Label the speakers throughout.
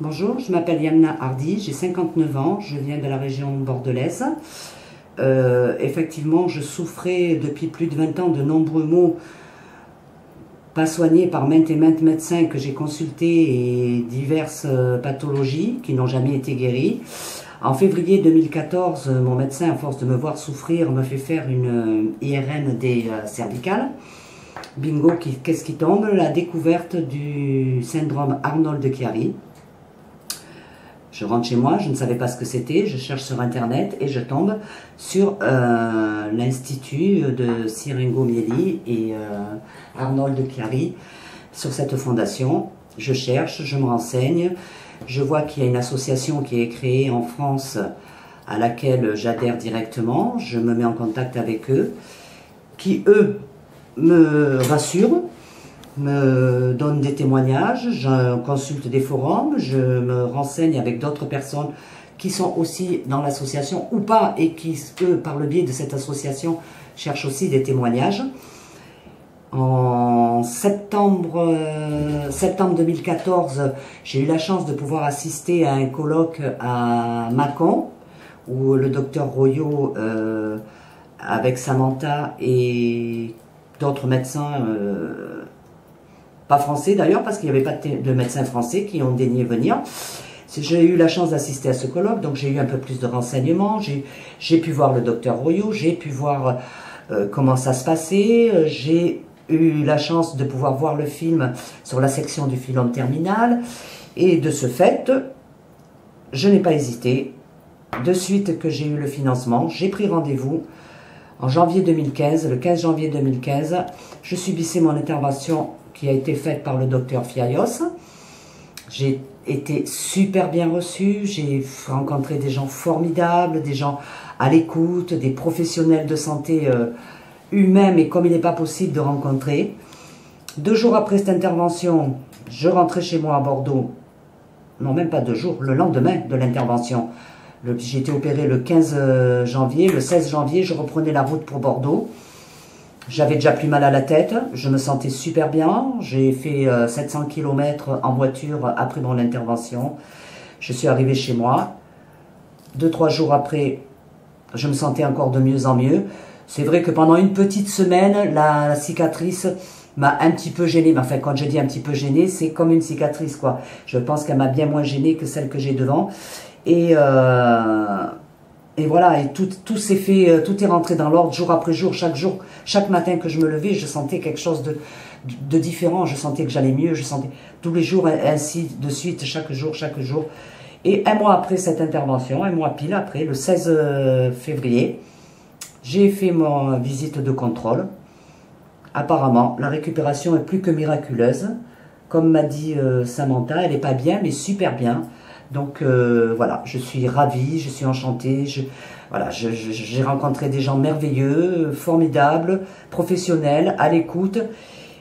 Speaker 1: Bonjour, je m'appelle Yamna Hardy, j'ai 59 ans, je viens de la région bordelaise. Effectivement, je souffrais depuis plus de 20 ans de nombreux maux pas soignés par maintes et maintes médecins que j'ai consultés et diverses pathologies qui n'ont jamais été guéries. En février 2014, mon médecin, à force de me voir souffrir, me fait faire une IRM des cervicales. Bingo, qu'est-ce qui tombe? La découverte du syndrome Arnold-Chiari. Je rentre chez moi, je ne savais pas ce que c'était, je cherche sur internet et je tombe sur l'institut de Siringo Mieli et Arnold Chiari, sur cette fondation. Je cherche, je me renseigne, je vois qu'il y a une association qui est créée en France à laquelle j'adhère directement, je me mets en contact avec eux, qui eux me rassurent, me donne des témoignages, je consulte des forums, je me renseigne avec d'autres personnes qui sont aussi dans l'association ou pas et qui, eux, par le biais de cette association, cherchent aussi des témoignages. En septembre 2014, j'ai eu la chance de pouvoir assister à un colloque à Mâcon où le docteur Royot, avec Samantha et d'autres médecins, pas français d'ailleurs, parce qu'il n'y avait pas de médecins français qui ont daigné venir. J'ai eu la chance d'assister à ce colloque, donc j'ai eu un peu plus de renseignements. J'ai pu voir le docteur Royot, j'ai pu voir comment ça se passait. J'ai eu la chance de pouvoir voir le film sur la section du phylum terminal. Et de ce fait, je n'ai pas hésité. De suite que j'ai eu le financement, j'ai pris rendez-vous. En janvier 2015, le 15 janvier 2015, je subissais mon intervention qui a été faite par le docteur Fiallos. J'ai été super bien reçue, j'ai rencontré des gens formidables, des gens à l'écoute, des professionnels de santé humains, mais comme il n'est pas possible de rencontrer. 2 jours après cette intervention, je rentrais chez moi à Bordeaux. Non, même pas 2 jours, le lendemain de l'intervention. J'ai été opéré le 15 janvier, le 16 janvier, je reprenais la route pour Bordeaux. J'avais déjà plus mal à la tête, je me sentais super bien. J'ai fait 700 km en voiture après mon intervention. Je suis arrivé chez moi. 2-3 jours après, je me sentais encore de mieux en mieux. C'est vrai que pendant une petite semaine, la cicatrice m'a un petit peu gênée. Enfin, quand je dis un petit peu gênée, c'est comme une cicatrice, quoi. Je pense qu'elle m'a bien moins gênée que celle que j'ai devant. Et voilà, et tout s'est fait, tout est rentré dans l'ordre jour après jour, chaque matin que je me levais, je sentais quelque chose de différent, je sentais que j'allais mieux, je sentais tous les jours ainsi de suite, chaque jour. Et un mois après cette intervention, un mois pile après, le 16 février, j'ai fait ma visite de contrôle. Apparemment, la récupération est plus que miraculeuse. Comme m'a dit Samantha, elle n'est pas bien, mais super bien. Donc voilà, je suis ravie, je suis enchantée, j'ai rencontré des gens merveilleux, formidables, professionnels, à l'écoute,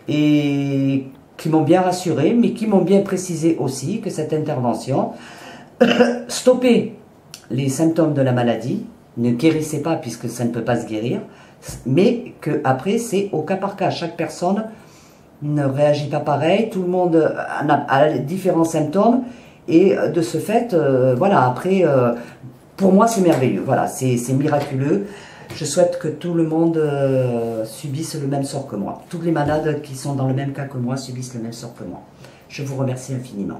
Speaker 1: et qui m'ont bien rassuré, mais qui m'ont bien précisé aussi que cette intervention stoppait les symptômes de la maladie, ne guérissait pas puisque ça ne peut pas se guérir, mais qu'après c'est au cas par cas, chaque personne ne réagit pas pareil, tout le monde a différents symptômes. Et de ce fait, voilà, après, pour moi, c'est merveilleux. Voilà, c'est miraculeux. Je souhaite que tout le monde subisse le même sort que moi. Tous les malades qui sont dans le même cas que moi subissent le même sort que moi. Je vous remercie infiniment.